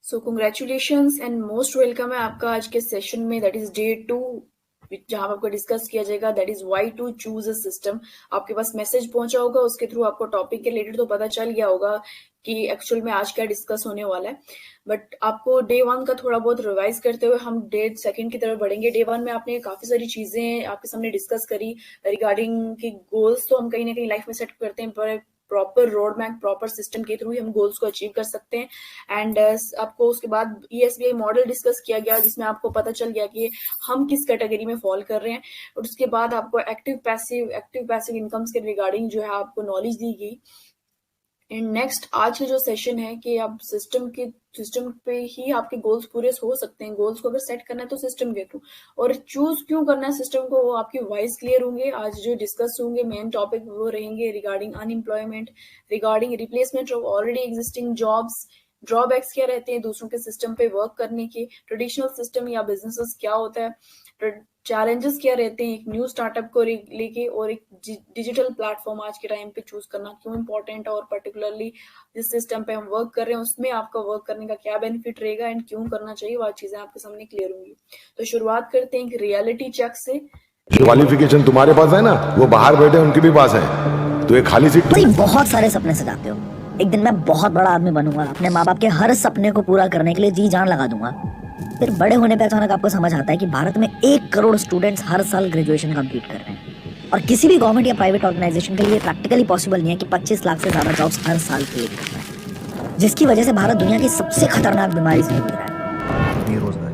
So congratulations and most welcome है आपका आज के सेशन में, दैट इज डे 2, जहां आपको डिस्कस किया जाएगा that is why to choose a system. आपके पास मैसेज पहुंचा होगा, उसके थ्रू आपको टॉपिक के रिलेटेड तो पता चल गया होगा कि एक्चुअल में आज क्या डिस्कस होने वाला है। बट आपको डे 1 का थोड़ा बहुत रिवाइज करते हुए हम डे 2 की तरफ बढ़ेंगे। डे 1 में आपने काफी सारी चीजें आपके सामने डिस्कस करी रिगार्डिंग की गोल्स तो हम कहीं ना कहीं लाइफ में सेट करते हैं, पर proper road map proper system के थ्रू ही हम गोल्स को अचीव कर सकते हैं। एंड आपको उसके बाद ESBI मॉडल डिस्कस किया गया, जिसमें आपको पता चल गया कि हम किस कैटेगरी में फॉल कर रहे हैं। और उसके बाद आपको एक्टिव पैसिव इनकम्स के रिगार्डिंग जो है आपको नॉलेज दी गई। एंड नेक्स्ट आज का जो सेशन है कि आप सिस्टम पे ही आपके गोल्स पूरे हो सकते हैं। गोल्स को अगर सेट करना है तो सिस्टम के थ्रू, और चूज क्यों करना है सिस्टम को, वो आपकी वाइज क्लियर होंगे। आज जो डिस्कस होंगे मेन टॉपिक वो रहेंगे regarding unemployment, regarding replacement of already existing jobs, drawbacks क्या रहते हैं दूसरों के सिस्टम पे वर्क करने के, ट्रेडिशनल सिस्टम या बिजनेसेस क्या होता है, चैलेंजेस क्या रहते हैं एक न्यू स्टार्टअप को लेके, और एक डिजिटल प्लेटफॉर्म आज के टाइम पे चूज करना क्यों इम्पोर्टेंट है, और पर्टिकुलरली जिस सिस्टम पे हम वर्क कर रहे हैं उसमें आपका वर्क करने का क्या बेनिफिट रहेगा एंड क्यों करना चाहिए, वो चीजें आपके सामने क्लियर होंगी। तो शुरुआत करते हैं एक रियलिटी चेक से। जो क्वालिफिकेशन तुम्हारे पास है ना, वो बाहर बैठे उनके भी पास है, तो एक खाली सीट। बहुत सारे सपने सजाते हो, एक दिन मैं बहुत बड़ा आदमी बनूंगा, अपने माँ बाप के हर सपने को पूरा करने के लिए जी जान लगा दूंगा। फिर बड़े होने पे अचानक आपको समझ आता है कि भारत में 1 करोड़ स्टूडेंट्स हर साल ग्रेजुएशन कंप्लीट कर रहे हैं, और किसी भी गवर्नमेंट या प्राइवेट ऑर्गेनाइजेशन के लिए प्रैक्टिकली पॉसिबल नहीं है कि 25 लाख से ज्यादा जॉब्स हर साल क्रिएट कर पाए, जिसकी वजह से भारत दुनिया की सबसे खतरनाक बीमारी से जूझ रहा है, बेरोजगारी।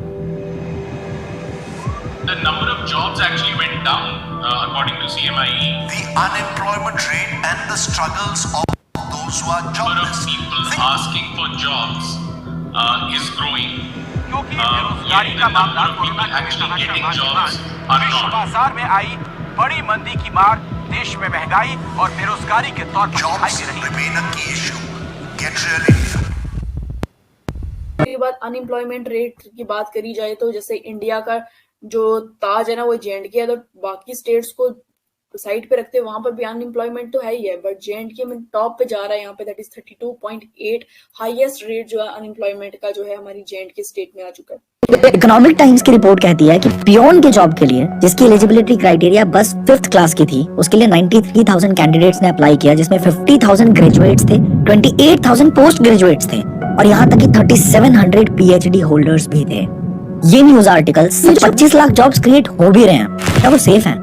The number of jobs actually went down according to CMIE. The unemployment rate and the struggles of those who are Number of jobless. people asking for jobs is growing. क्योंकि बेरोजगारी का मामला कोरोना actually के getting बाद jobs are विश्व not. बाजार में आई बड़ी मंदी की मार देश में महंगाई और बेरोजगारी के तौर पर दिखाई Jobs दे रही है। remain a key issue. Get real India. के बाद अनएम्प्लॉयमेंट रेट की बात करी जाए तो जैसे इंडिया का जो ताज है ना वो J&K है, तो बाकी स्टेट्स को साइड पे रखते हैं, वहां पर भी अनएम्प्लॉयमेंट तो है ही है, बट J&K में टॉप पे जा रहा है यहाँ पे, दैट इज 32.8 हाईएस्ट रेट जो है अनएम्प्लॉयमेंट का जो है हमारी J&K स्टेट में आ चुका है। इकोनॉमिक टाइम्स की रिपोर्ट कहती है कि पियोन के जॉब के लिए जिसकी एलिजिबिलिटी क्राइटेरिया बस 5th क्लास की थी, उसके लिए 93,000 कैंडिडेट्स ने अप्लाई किया, जिसमें 50,000 ग्रेजुएट्स थे, 28,000 पोस्ट ग्रेजुएट्स थे, और यहाँ तक कि 3700 PhD होल्डर्स भी थे। ये news article 25 lakh jobs create हो भी रहे हैं, क्या वो सेफ हैं?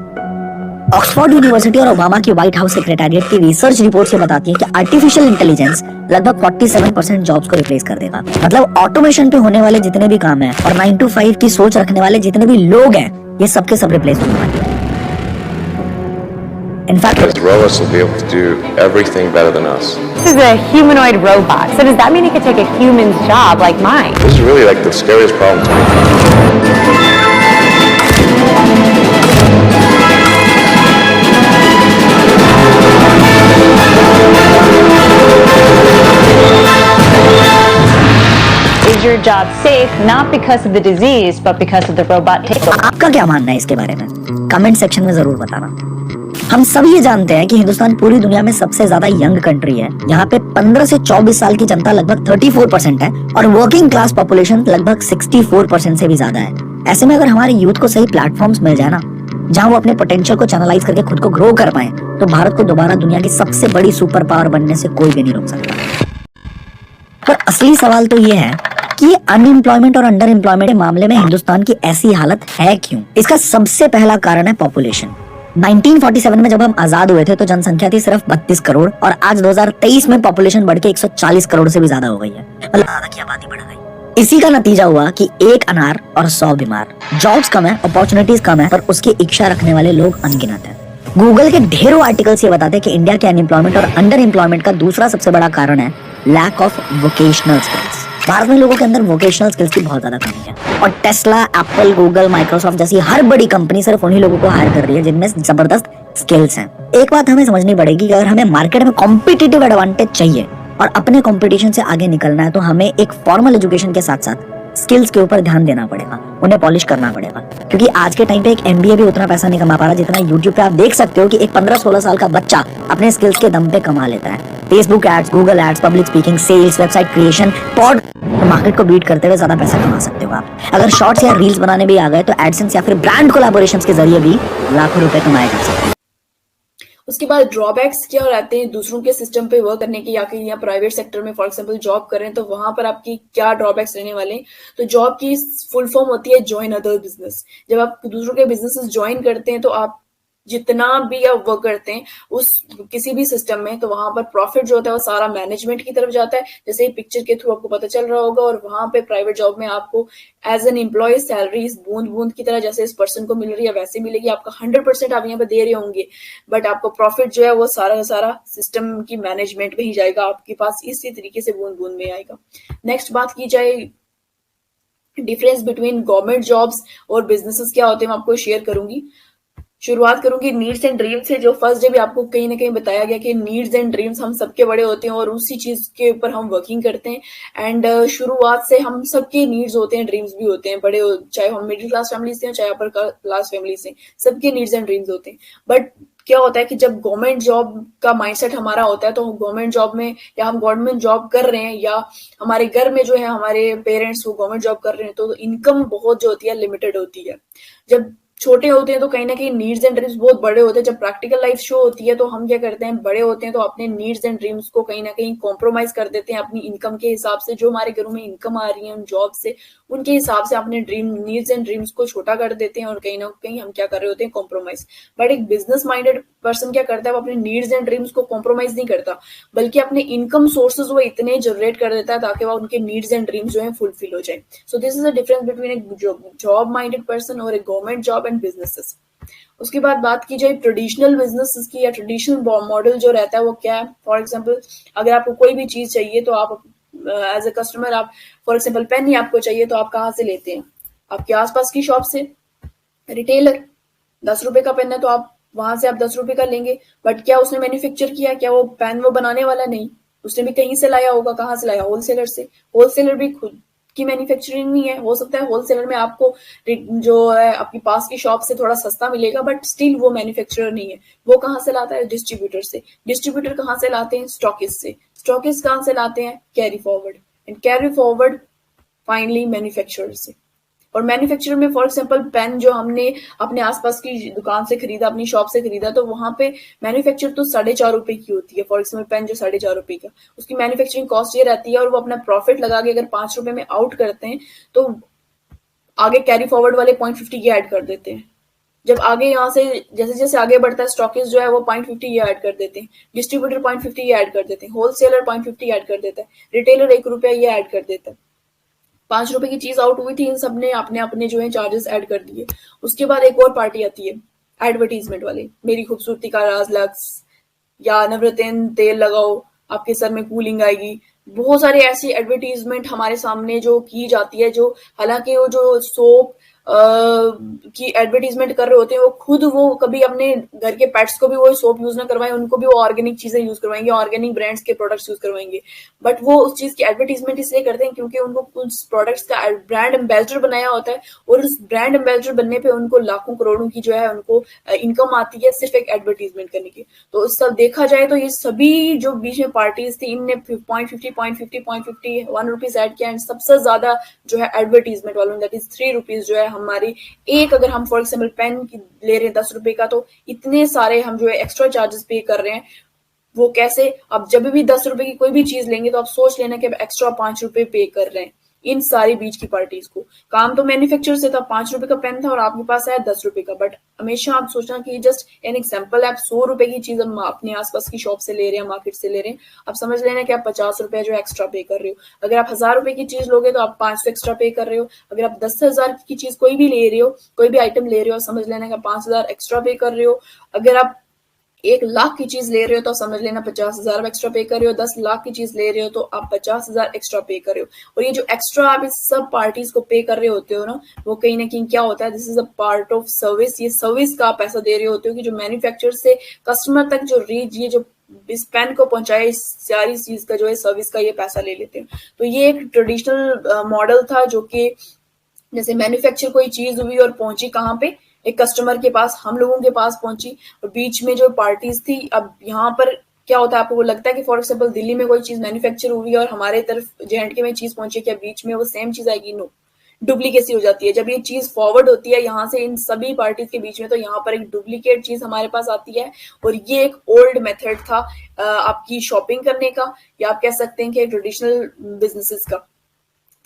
ऑक्सफोर्ड यूनिवर्सिटी और ओबामा की व्हाइट हाउस सेक्रेटेरिएट की रिसर्च रिपोर्ट से बताती है कि आर्टिफिशियल इंटेलिजेंस लगभग 47% जॉब्स को रिप्लेस कर देगा। मतलब ऑटोमेशन पे होने वाले जितने भी काम हैं और 9 to 5 की सोच रखने वाले जितने भी लोग हैं, ये सबके सब रिप्लेस होने वाले हैं। In fact, Because robots will be able to do everything better than us. This is a humanoid robot. So does that mean it could take a human's job like mine? This is really like the scariest problem to me. Is your job safe not because of the disease but because of the robot takeover? आपका क्या मानना है इसके बारे में? Comment section में जरूर बताना। हम सब ये जानते हैं कि हिंदुस्तान पूरी दुनिया में सबसे ज्यादा यंग कंट्री है। यहाँ पे 15 से 24 साल की जनता लगभग 34% है, और वर्किंग क्लास पॉपुलेशन लगभग 64% से भी ज्यादा है। ऐसे में अगर हमारे यूथ को सही प्लेटफॉर्म्स मिल जाए ना, जहाँ वो अपने पोटेंशियल को चैनलाइज करके खुद को ग्रो कर पाए, तो भारत को दोबारा दुनिया की सबसे बड़ी सुपर पावर बनने से कोई भी नहीं रोक सकता। पर असली सवाल तो ये है कि अनएम्प्लॉयमेंट और अंडर एम्प्लॉयमेंट के मामले में हिंदुस्तान की ऐसी हालत है क्यों? इसका सबसे पहला कारण है पॉपुलेशन। 1947 में जब हम आजाद हुए थे तो जनसंख्या थी सिर्फ 32 करोड़, और आज 2023 में पॉपुलेशन बढ़ के 140 करोड़ से भी ज्यादा हो गई है। मतलब आधा की आबादी बढ़ गई। इसी का नतीजा हुआ कि 1 अनार और 100 बीमार। जॉब्स कम है, अपॉर्चुनिटीज कम है, पर उसकी इच्छा रखने वाले लोग अनगिनत हैं। गूगल के ढेरों आर्टिकल्स ये बताते हैं कि इंडिया के अनएम्प्लॉयमेंट और अंडर एम्प्लॉयमेंट का दूसरा सबसे बड़ा कारण है lack of vocational skills. Bharat में लोगों के अंदर वोकेशनल स्किल्स की बहुत ज्यादा कमी है, और टेस्ला, एप्पल, गूगल, माइक्रोसॉफ्ट जैसी हर बड़ी कंपनी सिर्फ उन्हीं लोगों को हायर कर रही है जिनमें जबरदस्त स्किल्स हैं। एक बात हमें समझनी पड़ेगी कि अगर हमें मार्केट में कॉम्पिटिटिव एडवांटेज चाहिए और अपने कंपटीशन से आगे निकलना है, तो हमें एक फॉर्मल एजुकेशन के साथ साथ स्किल्स के ऊपर ध्यान देना पड़ेगा, उन्हें पॉलिश करना पड़ेगा, क्योंकि आज के टाइम पे एक एमबीए भी उतना पैसा नहीं कमा पा रहा जितना यूट्यूब पे आप देख सकते हो कि एक 15-16 साल का बच्चा अपने स्किल्स के दम पे कमा लेता है। Facebook ads, Google ads, public speaking, sales, website creation, pod, market को बीट करते हुए ज्यादा पैसा कमा सकते हो आप। अगर शॉर्ट्स या रील्स बनाने भी आ गए तो एडसेंस या फिर ब्रांड कोलैबोरेशंस के जरिए भी लाखों रुपए कमाए जा सकते हैं। उसके बाद ड्रॉबैक्स क्या रहते हैं दूसरों के सिस्टम पे वर्क करने के, या कि यहाँ प्राइवेट सेक्टर में फॉर एग्जांपल जॉब कर रहे हैं तो वहां पर आपकी क्या ड्रॉबैक्स रहने वाले हैं। तो जॉब की फुल फॉर्म होती है ज्वाइन अदर बिजनेस। जब आप दूसरों के बिजनेसेस ज्वाइन करते हैं तो आप जितना भी आप वर्क करते हैं उस किसी भी सिस्टम में, तो वहां पर प्रॉफिट जो होता है वो सारा मैनेजमेंट की तरफ जाता है, जैसे ही पिक्चर के थ्रू आपको पता चल रहा होगा। और वहां पे प्राइवेट जॉब में आपको एज एन एम्प्लॉय सैलरी बूंद बूंद की तरह जैसे इस पर्सन को मिल रही है वैसे मिलेगी, आपका 100% आप यहाँ पे दे रहे होंगे, बट आपको प्रॉफिट जो है वो सारा का सारा सिस्टम की मैनेजमेंट में ही जाएगा, आपके पास इसी तरीके से बूंद बूंद में आएगा। नेक्स्ट बात की जाए डिफरेंस बिटवीन गवर्नमेंट जॉब्स और बिजनेसेस क्या होते हैं, मैं आपको शेयर करूंगी। शुरुआत करूंगी नीड्स एंड ड्रीम्स से। जो फर्स्ट डे भी आपको कहीं ना कहीं बताया गया कि नीड्स एंड ड्रीम्स हम सबके बड़े होते हैं और उसी चीज के ऊपर हम वर्किंग करते हैं। एंड शुरुआत से हम सबके नीड्स होते हैं, ड्रीम्स भी होते हैं, बड़े चाहे हम मिडिल क्लास फैमिली से चाहे अपर क्लास फैमिली से, सबके नीड्स एंड ड्रीम्स होते हैं। बट क्या होता है कि जब गवर्नमेंट जॉब का माइंडसेट हमारा होता है तो गवर्नमेंट जॉब में, या हम गवर्नमेंट जॉब कर रहे हैं या हमारे घर में जो है हमारे पेरेंट्स वो गवर्नमेंट जॉब कर रहे हैं, तो इनकम बहुत जो होती है लिमिटेड होती है। जब छोटे होते हैं तो कहीं ना कहीं नीड्स एंड ड्रीम्स बहुत बड़े होते हैं। जब प्रैक्टिकल लाइफ शो होती है तो हम क्या करते हैं, बड़े होते हैं तो अपने नीड्स एंड ड्रीम्स को कहीं ना कहीं कॉम्प्रोमाइज कर देते हैं अपनी इनकम के हिसाब से। जो हमारे घरों में इनकम आ रही है उन जॉब से, उनके हिसाब से अपने नीड्स एंड ड्रीम्स को छोटा कर देते हैं और कहीं ना कहीं हम क्या कर रहे होते हैं, कॉम्प्रोमाइज। बट एक बिजनेस माइंडेड पर्सन क्या करता है, वो अपने नीड्स एंड ड्रीम्स को कॉम्प्रोमाइज नहीं करता, बल्कि अपने इनकम सोर्सेज वो इतने जनरेट कर देता है ताकि वो उनके नीड्स एंड ड्रीम्स जो है फुलफिल हो जाए। So this is the difference between A job minded person और ए गवर्नमेंट जॉब एंड बिजनेसेस। उसके बाद बात की जाए ट्रेडिशनल बिजनेस की या ट्रेडिशनल मॉडल जो रहता है वो क्या है। फॉर एग्जांपल अगर आपको कोई भी चीज चाहिए तो आप एज ए कस्टमर, आप फॉर एग्जांपल पेन ही आपको चाहिए तो आप कहाँ से लेते हैं, आपके आसपास की शॉप से। रिटेलर 10 रुपए का पेन है तो आप वहां से आप 10 रुपए का लेंगे, बट क्या उसने मैन्युफैक्चर किया, क्या वो पेन वो बनाने वाला नहीं, उसने भी कहीं से लाया होगा। कहाँ से लाया, होलसेलर से। होलसेलर भी खुद की मैन्युफैक्चरिंग नहीं है, हो सकता है होलसेलर में आपको जो है आपकी पास की शॉप से थोड़ा सस्ता मिलेगा, बट स्टिल वो मैन्युफैक्चरर नहीं है। वो कहाँ से लाता है, डिस्ट्रीब्यूटर से। डिस्ट्रीब्यूटर कहाँ से लाते हैं, स्टॉकिस्ट से। स्टॉकिस्ट कहाँ से लाते हैं, carry forward, and carry forward finally manufacturer से। और मैन्युफैक्चरर में फॉर एग्जांपल पेन जो हमने अपने आसपास की दुकान से खरीदा, अपनी शॉप से खरीदा, तो वहां पे मैन्युफैक्चर तो 4.5 रुपए की होती है। फॉर एग्जांपल पेन जो 4.5 रुपए का, उसकी मैन्युफैक्चरिंग कॉस्ट ये रहती है, और वो अपना प्रॉफिट लगा के अगर 5 रुपए में आउट करते हैं तो आगे कैरी फॉरवर्ड वाले 0.50 ये ऐड कर देते हैं। जब आगे यहाँ से जैसे जैसे आगे बढ़ता है स्टॉकिस्ट जो है वो 0.50 ये ऐड कर देते हैं, डिस्ट्रीब्यूटर 0.50 ये ऐड कर देते हैं, होलसेलर 0.50 ऐड कर देता है, रिटेलर 1 रुपया ये ऐड कर देता है। 5 रुपए की चीज आउट हुई थी, इन सब ने अपने अपने जो है चार्जेस ऐड कर दिए। उसके बाद एक और पार्टी आती है एडवर्टीजमेंट वाले, मेरी खूबसूरती का राज लक्स, या नवरत्न तेल लगाओ आपके सर में कूलिंग आएगी। बहुत सारे ऐसी एडवर्टीजमेंट हमारे सामने जो की जाती है, जो हालांकि वो जो सोप की एडवर्टीजमेंट कर रहे होते हैं वो कभी अपने घर के पेट्स को भी वो सोप यूज ना करवाएं, उनको भी वो ऑर्गेनिक चीजें यूज करवाएंगे, ऑर्गेनिक ब्रांड्स के प्रोडक्ट्स यूज करवाएंगे। बट वो उस चीज की एडवर्टीजमेंट इसलिए करते हैं क्योंकि उनको उस प्रोडक्ट्स का ब्रांड एम्बेसडर बनाया होता है, और उस ब्रांड एम्बेसडर बनने पे उनको लाखों करोड़ों की जो है उनको इनकम आती है सिर्फ एक एडवर्टीजमेंट करने की। तो इस सब देखा जाए तो ये सभी जो बीच में पार्टीज थी, इनने 0.50 1 रुपीज ऐड किया, एंड सबसे ज्यादा जो है एडवर्टीजमेंट वालों, दैट इज 3 रुपीज जो है हमारी एक, अगर हम फॉर एग्जाम्पल पेन ले रहे हैं 10 रुपए का, तो इतने सारे हम जो है एक्स्ट्रा चार्जेस पे कर रहे हैं। वो कैसे, आप जब भी 10 रुपए की कोई भी चीज लेंगे तो आप सोच लेना कि आप एक्स्ट्रा 5 रुपए पे कर रहे हैं इन सारी बीच की पार्टीज को। काम तो मैन्युफैक्चर से था, 5 रुपए का पेन था और आपके पास है 10 रुपए का, बट हमेशा आप सोचना कि जस्ट एन एग्जाम्पल है, आप 100 रुपए की चीज हम अपने आसपास की शॉप से ले रहे हैं, मार्केट से ले रहे हैं, आप समझ लेना कि आप 50 रुपए जो एक्स्ट्रा पे कर रहे हो। अगर आप 1000 रुपए की चीज लोगे तो आप 500 एक्स्ट्रा पे कर रहे हो। अगर आप 10,000 की चीज कोई भी ले रहे हो, कोई भी आइटम ले रहे हो, समझ लेना कि 5,000 एक्स्ट्रा पे कर रहे हो। अगर आप 1 लाख की चीज ले रहे हो तो समझ लेना 50,000 एक्स्ट्रा पे कर रहे हो। 10 लाख की चीज ले रहे हो तो आप 50,000 एक्स्ट्रा पे कर रहे हो। और ये जो एक्स्ट्रा आप इस सब पार्टीज को पे कर रहे होते हो ना, वो कहीं ना कहीं क्या होता है, this is a part of service. ये सर्विस का आप पैसा दे रहे होते हो कि जो मैन्युफैक्चरर से कस्टमर तक जो रीच, ये जो इस पेन को पहुंचाए, इस सारी चीज का जो है सर्विस का ये पैसा ले लेते हैं। तो ये एक ट्रेडिशनल मॉडल था जो कि जैसे मैन्युफैक्चर कोई चीज हुई और पहुंची कहाँ पे, एक कस्टमर के पास, हम लोगों के पास पहुंची, और बीच में जो पार्टीज थी। अब यहाँ पर क्या होता है, आपको वो लगता है कि फॉर एग्जाम्पल दिल्ली में कोई चीज मैन्युफैक्चर हुई और हमारे तरफ JNK में चीज पहुंची, क्या बीच में वो सेम चीज आएगी? नो, डुप्लीकेसी हो जाती है। जब ये चीज फॉरवर्ड होती है यहाँ से इन सभी पार्टीज के बीच में, तो यहाँ पर एक डुप्लीकेट चीज हमारे पास आती है। और ये एक ओल्ड मेथड था आपकी शॉपिंग करने का, या आप कह सकते हैं कि ट्रेडिशनल बिजनेसेस का।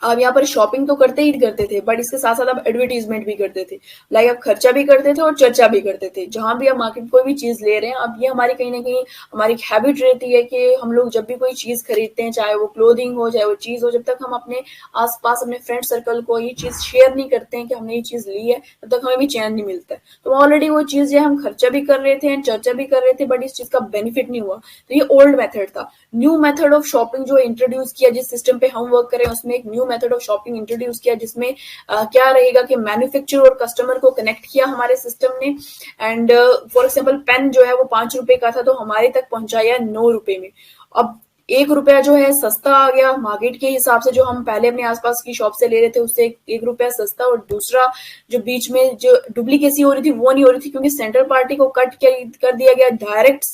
आप यहाँ पर शॉपिंग तो करते ही करते थे, बट इसके साथ साथ आप एडवर्टीजमेंट भी करते थे, लाइक आप खर्चा भी करते थे और चर्चा भी करते थे। जहां भी आप मार्केट कोई भी चीज ले रहे हैं, अब ये हमारी कहीं ना कहीं हमारी हैबिट रहती है कि हम लोग जब भी कोई चीज खरीदते हैं, चाहे वो क्लोथिंग हो, चाहे वो चीज हो, जब तक हम अपने आसपास अपने फ्रेंड सर्कल को ये चीज शेयर नहीं करते हैं कि हमने ये चीज ली है, तब तक हमें भी चैन नहीं मिलता है। तो ऑलरेडी वो चीज जो हम खर्चा भी कर रहे थे, चर्चा भी कर रहे थे, बट इस चीज का बेनिफिट नहीं हुआ। तो ये ओल्ड मेथड था। न्यू मेथड ऑफ शॉपिंग जो इंट्रोड्यूस किया, जिस सिस्टम पे हम वर्क करें, उसमें एक new method of shopping introduce किया, जिसमें क्या रहेगा कि मैन्युफैक्चरर और कस्टमर को कनेक्ट किया हमारे सिस्टम ने। एंड फॉर एग्जाम्पल पेन जो है वो 5 रुपए का था, तो हमारे तक पहुंचाया 9 रुपए में। अब 1 रुपया जो है सस्ता आ गया मार्केट के हिसाब से, जो हम पहले अपने आसपास की शॉप से ले रहे थे उससे 1 रुपया सस्ता। और दूसरा जो बीच में जो डुप्लीकेसी हो रही थी वो नहीं हो रही थी, क्योंकि सेंट्रल पार्टी को कट कर दिया गया, डायरेक्ट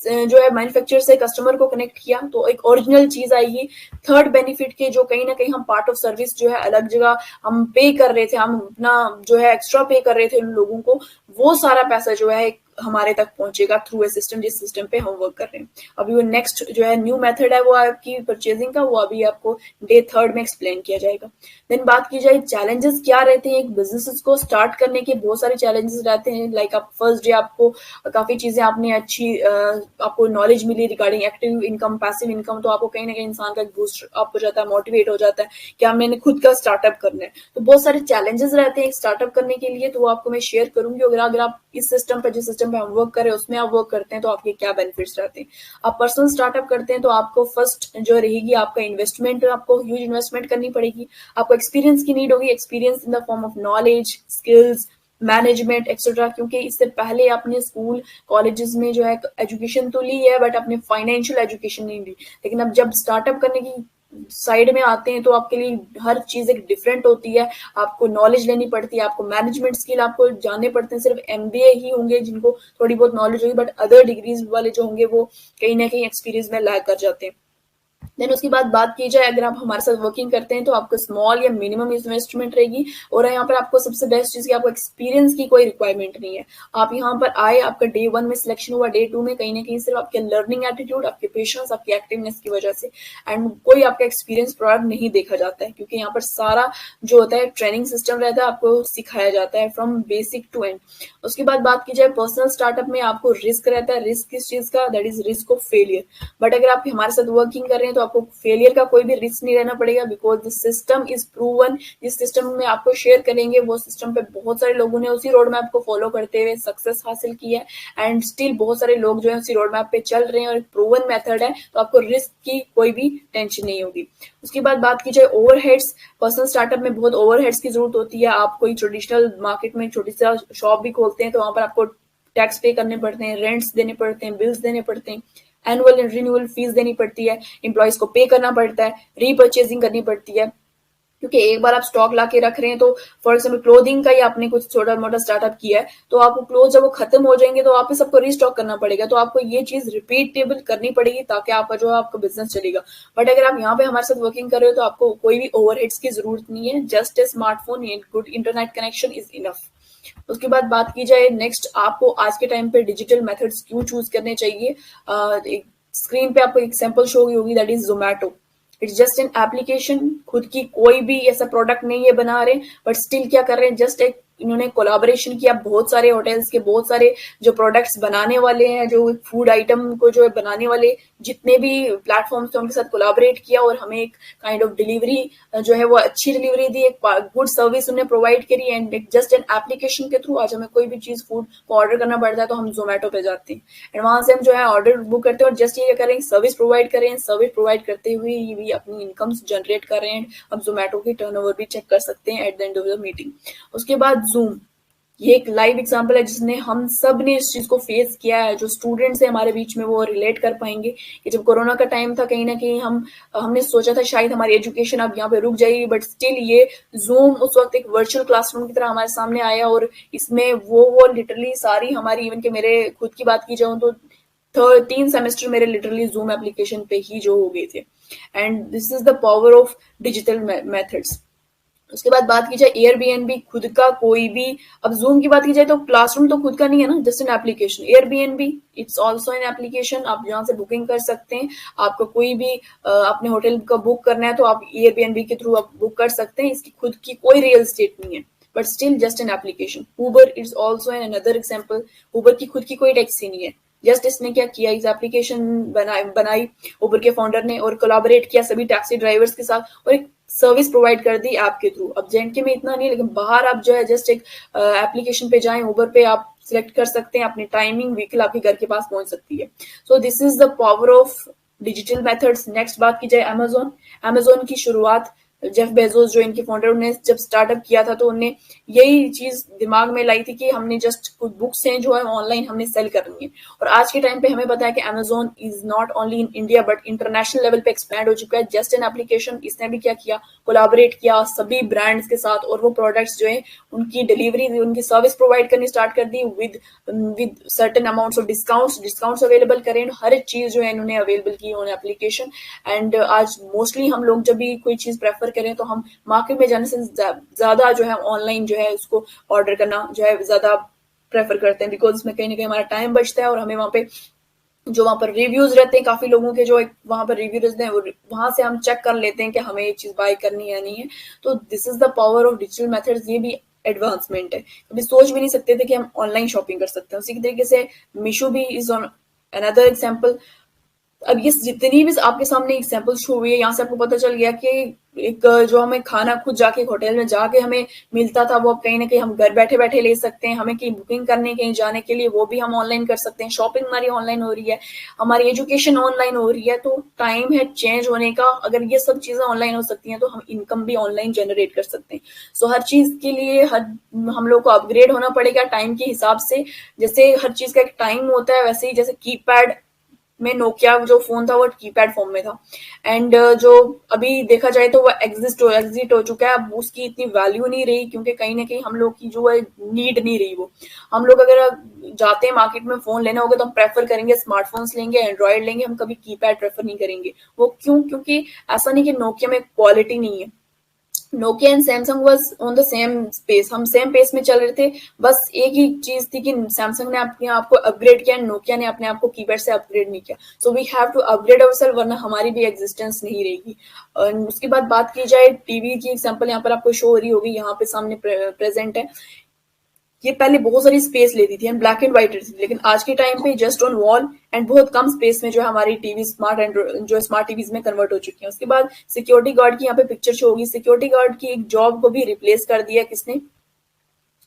जो है मैन्युफैक्चरर से कस्टमर को कनेक्ट किया, तो एक ओरिजिनल चीज आएगी। थर्ड बेनिफिट के जो कहीं ना कहीं हम पार्ट ऑफ सर्विस जो है अलग जगह हम पे कर रहे थे, हम अपना जो है एक्स्ट्रा पे कर रहे थे उन लोगों को, वो सारा पैसा जो है हमारे तक पहुंचेगा थ्रू ए सिस्टम, जिस सिस्टम पे हम वर्क कर रहे हैं। अभी वो नेक्स्ट जो है न्यू मेथड है वो आपकी परचेजिंग का, वो अभी आपको डे 3 में एक्सप्लेन किया जाएगा। देन बात की जाए चैलेंजेस क्या रहते हैं एक बिजनेस को स्टार्ट करने के, बहुत सारे चैलेंजेस रहते हैं। लाइक आप फर्स्ट डे आपको काफी चीजें आपने अच्छी आपको नॉलेज मिली regarding active income, passive income, तो आपको कहीं ना कहीं इंसान का एक बूस्ट आपको जाता है, मोटिवेट हो जाता है कि हाँ मैंने खुद का स्टार्टअप करना है। तो बहुत सारे चैलेंजेस रहते हैं एक स्टार्टअप करने के लिए, तो वो आपको मैं शेयर करूंगी। अगर आप इस सिस्टम पर, जिस सिस्टम पे हम वर्क करें उसमें आप वर्क करते हैं, तो आपके क्या बेनिफिट्स रहते हैं। आप पर्सनल स्टार्टअप करते हैं तो आपको फर्स्ट जो रहेगी आपका इन्वेस्टमेंट, आपको ह्यूज इन्वेस्टमेंट करनी पड़ेगी। आपको एक्सपीरियंस की नीड होगी, experience in the form of knowledge, skills, management etcetera, क्योंकि इससे पहले आपने स्कूल कॉलेजेस में जो है एजुकेशन तो ली है, बट आपने फाइनेंशियल एजुकेशन नहीं ली। लेकिन अब जब स्टार्टअप करने की साइड में आते हैं तो आपके लिए हर चीज एक डिफरेंट होती है। आपको नॉलेज लेनी पड़ती है, आपको मैनेजमेंट स्किल आपको जानने पड़ते हैं। सिर्फ MBA ही होंगे जिनको थोड़ी बहुत नॉलेज होगी, बट अदर डिग्रीज वाले जो होंगे वो कहीं ना कहीं एक्सपीरियंस में लैग कर जाते हैं। देन उसके बाद बात की जाए, अगर आप हमारे साथ वर्किंग करते हैं तो आपको स्मॉल या मिनिमम इन्वेस्टमेंट रहेगी। और यहाँ पर आपको सबसे बेस्ट चीज की आपको एक्सपीरियंस की कोई रिक्वायरमेंट नहीं है। आप यहाँ पर आए, आपका डे 1 में सिलेक्शन हुआ, डे 2 में कहीं ना कहीं सिर्फ आपके लर्निंग एटीट्यूड, आपके पेशेंस, आपकी एक्टिवनेस की वजह से, एंड कोई आपका एक्सपीरियंस प्रोडक्ट नहीं देखा जाता है, क्योंकि यहाँ पर सारा जो होता है ट्रेनिंग सिस्टम रहता है, आपको सिखाया जाता है फ्रॉम बेसिक टू एंड। उसके बाद बात की जाए पर्सनल स्टार्टअप में, आपको रिस्क रहता है। रिस्क किस चीज का? That is risk of failure. But अगर आप हमारे साथ वर्किंग कर रहे हैं तो आपको फेलियर का कोई भी रिस्क नहीं रहना पड़ेगा, because the system is proven. जिस सिस्टम में आपको शेयर करेंगे वो सिस्टम पे बहुत सारे लोगों ने उसी रोड मैप को फॉलो करते हुए सक्सेस हासिल की है, एंड स्टिल बहुत सारे लोग जो है उसी रोड मैप पे चल रहे हैं, और प्रूवन मेथड है, तो आपको रिस्क की कोई भी टेंशन नहीं होगी। उसके बाद बात की जाए ओवरहेड्स, पर्सनल स्टार्टअप में बहुत ओवरहेड्स की जरूरत होती है। आप कोई ट्रेडिशनल मार्केट में छोटी सा शॉप भी खोलते हैं तो वहां पर आपको टैक्स पे करने पड़ते हैं, रेंट्स देने पड़ते हैं, बिल्स देने पड़ते हैं, एनुअल एंड रिन्यूअल फीस देनी पड़ती है, एम्प्लॉइज को पे करना पड़ता है, रीपर्चेजिंग करनी पड़ती है, क्योंकि एक बार आप स्टॉक ला के रख रहे हैं। तो फॉर एग्जाम्पल क्लोथिंग का ही आपने कुछ छोटा मोटा स्टार्टअप किया है, तो आपको क्लोथ जब वो खत्म हो जाएंगे तो वापस सबको रीस्टॉक करना पड़ेगा। तो आपको ये चीज रिपीटेबल करनी पड़ेगी ताकि आपका जो है आपका बिजनेस चलेगा। बट अगर आप यहाँ पे हमारे साथ वर्किंग कर रहे हो तो आपको कोई भी ओवरहेड्स की जरूरत नहीं है। Just a smartphone and good internet connection is enough. उसके बाद बात की जाए नेक्स्ट, आपको आज के टाइम पे डिजिटल मेथड्स क्यों चूज करने चाहिए। एक स्क्रीन पे आपको एग्जांपल शो होगी, that is Zomato. It's just an application, खुद की कोई भी ऐसा प्रोडक्ट नहीं है बना रहे, बट स्टिल क्या कर रहे हैं, जस्ट एक इन्होंने कोलैबोरेशन किया बहुत सारे होटल्स के, बहुत सारे जो प्रोडक्ट्स बनाने वाले हैं, जो फूड आइटम को जो है बनाने वाले जितने भी प्लेटफॉर्म्स थे उनके साथ कोलैबोरेट किया, और हमें एक काइंड ऑफ डिलीवरी जो है वो अच्छी डिलीवरी दी, एक गुड सर्विस उन्हें प्रोवाइड करी। एंड जस्ट एन एप्लीकेशन के थ्रू आज हमें कोई भी चीज फूड को ऑर्डर करना पड़ता है तो हम जोमेटो पे जाते हैं, एंड वहां से हम जो है ऑर्डर बुक करते हैं, और जस्ट ये करें सर्विस प्रोवाइड करें। सर्विस प्रोवाइड करते हुए ये भी अपनी इनकम्स जनरेट कर रहे हैं। हम जोमेटो की टर्नओवर भी चेक कर सकते हैं at the end of the meeting. उसके बाद जूम, ये एक लाइव एग्जांपल है जिसने हम सब ने इस चीज को फेस किया है। जो स्टूडेंट्स है हमारे बीच में वो रिलेट कर पाएंगे कि जब कोरोना का टाइम था, कहीं ना कहीं हमने सोचा था शायद हमारी एजुकेशन अब यहाँ पे रुक जाएगी, बट स्टिल ये जूम उस वक्त एक वर्चुअल क्लासरूम की तरह हमारे सामने आया, और इसमें वो लिटरली सारी हमारी, इवन के मेरे खुद की बात की जाऊं तो 3 सेमेस्टर मेरे लिटरली जूम एप्लीकेशन पे ही जो हो गए थे। And this is the power of digital methods. उसके बाद बात की जाए एयरबीएनबी, खुद का कोई भी, अब जूम की बात की जाए तो क्लासरूम तो खुद का नहीं है ना, just an application. Airbnb it's also an application, आप जहां से बुकिंग कर सकते हैं। आपको कोई भी अपने होटल का बुक करना है तो आप एयरबीएनबी के थ्रू आप बुक कर सकते हैं। इसकी खुद की कोई रियल एस्टेट नहीं है, but still just an application. Uber is also an another example. Uber की खुद की कोई टैक्सी नहीं है, जस्ट इसने क्या किया, इस एप्लीकेशन बनाई उबर के फाउंडर ने, और कोलैबोरेट किया सभी टैक्सी ड्राइवर्स के साथ, और एक सर्विस प्रोवाइड कर दी ऐप के थ्रू। अब जेएनके में इतना नहीं है, लेकिन बाहर आप जो है जस्ट एक एप्लीकेशन पे जाएं, उबर पे आप सिलेक्ट कर सकते हैं, अपनी टाइमिंग, व्हीकल आपके घर के पास पहुंच सकती है। So this is the power of digital methods. Next बात की जाए अमेजोन की शुरुआत जेफ बेजोस जो इनके फाउंडर, उन्हें जब स्टार्टअप किया था तो उन्हें यही चीज दिमाग में लाई थी कि हमने जस्ट कुछ बुक्स हैं जो है ऑनलाइन हमने सेल करनी है। और आज के टाइम पे हमें पता है कि Amazon is not only in India but international level पे एक्सपैंड हो चुका है। जस्ट एन एप्लीकेशन, इसने भी क्या किया, कोलैबोरेट किया सभी ब्रांड्स के साथ, और वो प्रोडक्ट्स जो है उनकी डिलीवरी, उनकी सर्विस प्रोवाइड करनी स्टार्ट कर दी with certain amounts of discounts available करें। हर एक चीज जो है इन्होंने अवेलेबल की ऑन एप्लीकेशन। एंड आज मोस्टली हम लोग जब भी कोई चीज प्रेफर करें तो हम मार्केट में जाने से ज्यादा जो है ऑनलाइन जो है उसको ऑर्डर करना जो है ज्यादा प्रेफर करते हैं, बिकॉज इसमें कहीं ना कहीं हमारा टाइम बचता है, और हमें वहां पे जो वहां पर रिव्यूज रहते हैं काफी लोगों के, जो वहां पर रिव्यू रहते हैं, वहां से हम चेक कर लेते हैं कि हमें ये चीज बाय करनी है या नहीं है। तो this is the power of digital methods. ये भी एडवांसमेंट है, कभी सोच भी नहीं सकते थे कि हम ऑनलाइन शॉपिंग कर सकते हैं। उसी तरीके से मीशो भी इज ऑन अनदर एग्जाम्पल। अब ये जितनी भी आपके सामने एग्जाम्पल शो हुई है, यहाँ से आपको पता चल गया कि एक जो हमें खाना खुद जाके होटल में जाके हमें मिलता था, वो अब कहीं ना कहीं हम घर बैठे बैठे ले सकते हैं। हमें कहीं बुकिंग करने, कहीं जाने के लिए, वो भी हम ऑनलाइन कर सकते हैं। शॉपिंग हमारी ऑनलाइन हो रही है, हमारी एजुकेशन ऑनलाइन हो रही है। तो टाइम है चेंज होने का। अगर ये सब चीजें ऑनलाइन हो सकती हैं तो हम इनकम भी ऑनलाइन जनरेट कर सकते हैं। सो हर चीज के लिए हम लोग को अपग्रेड होना पड़ेगा टाइम के हिसाब से। जैसे हर चीज का एक टाइम होता है, वैसे ही जैसे कीपैड में नोकिया जो फोन था वो कीपैड फॉर्म में था, एंड जो अभी देखा जाए तो वो एग्जिट हो चुका है। अब उसकी इतनी वैल्यू नहीं रही, क्योंकि कहीं ना कहीं हम लोग की जो है नीड नहीं रही वो। हम लोग अगर जाते हैं मार्केट में फोन लेना होगा तो हम प्रेफर करेंगे स्मार्टफोन्स लेंगे, एंड्रॉइड लेंगे, हम कभी कीपैड प्रेफर नहीं करेंगे। वो क्यों? क्योंकि ऐसा नहीं कि नोकिया में क्वालिटी नहीं है। Nokia and Samsung was on the same space, हम सेम पेस में चल रहे थे। बस एक ही चीज थी कि सैमसंग ने अपने आप को अपग्रेड किया, नोकिया ने अपने आप को कीपैड से अपग्रेड नहीं किया। So we have to upgrade ourselves, वरना हमारी भी एग्जिस्टेंस नहीं रहेगी। उसके बाद बात की जाए टीवी की, एग्जांपल यहाँ पर आपको शो हो रही होगी, यहाँ पे सामने प्रेजेंट है। ये पहले बहुत सारी स्पेस लेती थी, ब्लैक एंड व्हाइट रहती थी, लेकिन आज के टाइम पे जस्ट ऑन वॉल एंड बहुत कम स्पेस में जो है हमारी टीवी स्मार्ट टीवीज में कन्वर्ट हो चुकी है। उसके बाद सिक्योरिटी गार्ड की यहाँ पे पिक्चर शो होगी। सिक्योरिटी गार्ड की एक जॉब को भी रिप्लेस कर दिया किसने?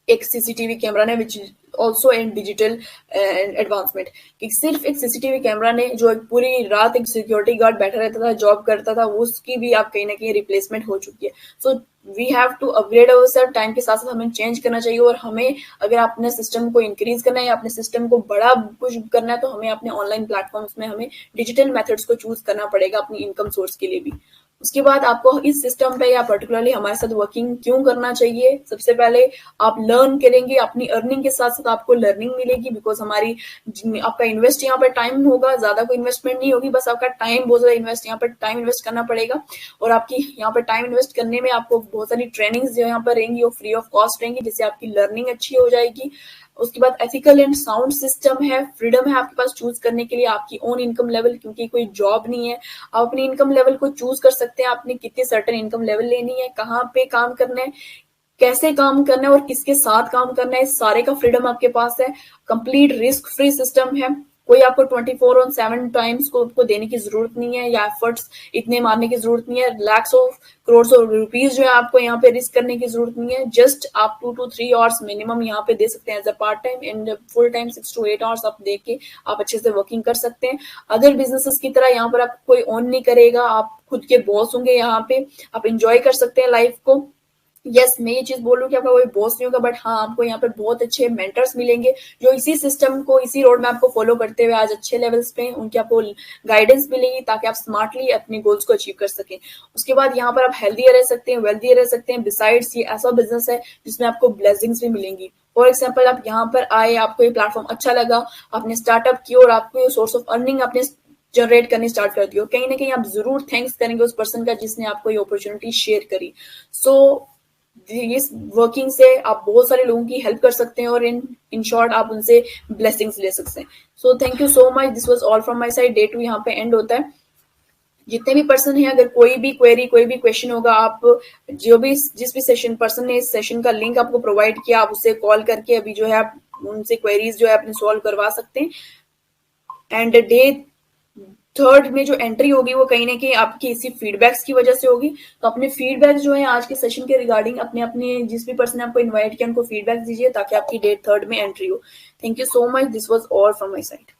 एक सीसीटीवी कैमरा ने, which also in digital advancement. कि सिर्फ एक सीसीटीवी कैमरा ने, जो एक पूरी रात एक सिक्योरिटी गार्ड बैठा रहता था, जॉब करता था, उसकी भी आप कहीं ना कहीं रिप्लेसमेंट हो चुकी है। So we have to upgrade ourselves. Time के साथ साथ हमें चेंज करना चाहिए, और हमें अगर अपने सिस्टम को इंक्रीज करना है या अपने सिस्टम को बड़ा कुछ करना है तो हमें अपने ऑनलाइन प्लेटफॉर्म्स में हमें डिजिटल मेथड्स को चूज करना पड़ेगा अपनी इनकम सोर्स के लिए भी। उसके बाद आपको इस सिस्टम पे या पर्टिकुलरली हमारे साथ वर्किंग क्यों करना चाहिए? सबसे पहले आप लर्न करेंगे, अपनी अर्निंग के साथ साथ आपको लर्निंग मिलेगी, बिकॉज आपका इन्वेस्ट यहाँ पर टाइम होगा, ज्यादा कोई इन्वेस्टमेंट नहीं होगी, बस आपका टाइम बहुत ज्यादा यहाँ पर टाइम इन्वेस्ट करना पड़ेगा। और आपकी यहाँ पर टाइम इन्वेस्ट करने में आपको बहुत सारी ट्रेनिंग्स जो यहाँ पर रहेंगी वो फ्री ऑफ कॉस्ट रहेंगी, जिससे आपकी लर्निंग अच्छी हो जाएगी। उसके बाद एथिकल एंड साउंड सिस्टम है, फ्रीडम है आपके पास चूज करने के लिए आपकी ओन इनकम लेवल, क्योंकि कोई जॉब नहीं है। आप अपनी इनकम लेवल को चूज कर सकते हैं, आपने कितनी सर्टेन इनकम लेवल लेनी है, कहाँ पे काम करना है, कैसे काम करना है और किसके साथ काम करना है, इस सारे का फ्रीडम आपके पास है। कंप्लीट रिस्क फ्री सिस्टम है, कोई आपको 24/7 टाइम्स को आपको देने की जरूरत नहीं है, या एफर्ट्स इतने मारने की जरूरत नहीं है। Lakhs of crore of rupees जो है आपको यहाँ पे रिस्क करने की जरूरत नहीं है। जस्ट आप 2 to 3 आवर्स मिनिमम यहाँ पे दे सकते हैं as a part time, and full time 6 to 8 hours आप दे के आप अच्छे से वर्किंग कर सकते हैं। अदर बिजनेसेस की तरह यहाँ पर आप कोई ऑन नहीं करेगा, आप खुद के बॉस होंगे, यहाँ पे आप इंजॉय कर सकते हैं लाइफ को। यस मैं ये चीज बोल रही हूँ कि आपका कोई बॉस नहीं होगा, बट हाँ आपको यहाँ पर बहुत अच्छे मेंटर्स मिलेंगे जो इसी सिस्टम को, इसी रोड मैप को फॉलो करते हुए आज अच्छे लेवल्स पे उनकी आपको गाइडेंस मिलेगी ताकि आप स्मार्टली अपने गोल्स को अचीव कर सकें। उसके बाद यहाँ पर आप हेल्दी रह सकते हैं, वेल्दी रह सकते हैं। बिसाइड्स ये ऐसा बिजनेस है जिसमें आपको ब्लेसिंग्स भी मिलेंगी। फॉर एग्जाम्पल आप यहाँ पर आए, आपको ये प्लेटफॉर्म अच्छा लगा, आपने स्टार्टअप किया और आपको सोर्स ऑफ अर्निंग आपने जनरेट करनी स्टार्ट कर दी हो, कहीं ना कहीं आप जरूर थैंक्स करेंगे उस पर्सन का जिसने आपको ये अपॉर्चुनिटी शेयर करी। सो इस वर्किंग से आप बहुत सारे लोगों की हेल्प कर सकते हैं और इन शॉर्ट आप उनसे ब्लेसिंग्स ले सकते हैं। So thank you so much, this was all from my side. Day 2 यहाँ पे एंड होता है। जितने भी पर्सन हैं, अगर कोई भी क्वेरी, कोई भी क्वेश्चन होगा, आप जिस भी पर्सन ने इस सेशन का लिंक आपको प्रोवाइड किया, आप उससे कॉल करके अभी जो है आप उनसे क्वेरीज जो है अपने सॉल्व करवा सकते हैं। एंड डे 3 में जो एंट्री होगी वो कहीं ना कहीं आपकी इसी फीडबैक्स की वजह से होगी। तो अपने फीडबैक जो है आज के सेशन के रिगार्डिंग अपने जिस भी पर्सन ने आपको इन्वाइट किया उनको फीडबैक दीजिए ताकि आपकी डे 3 में एंट्री हो। Thank you so much, this was all from my side.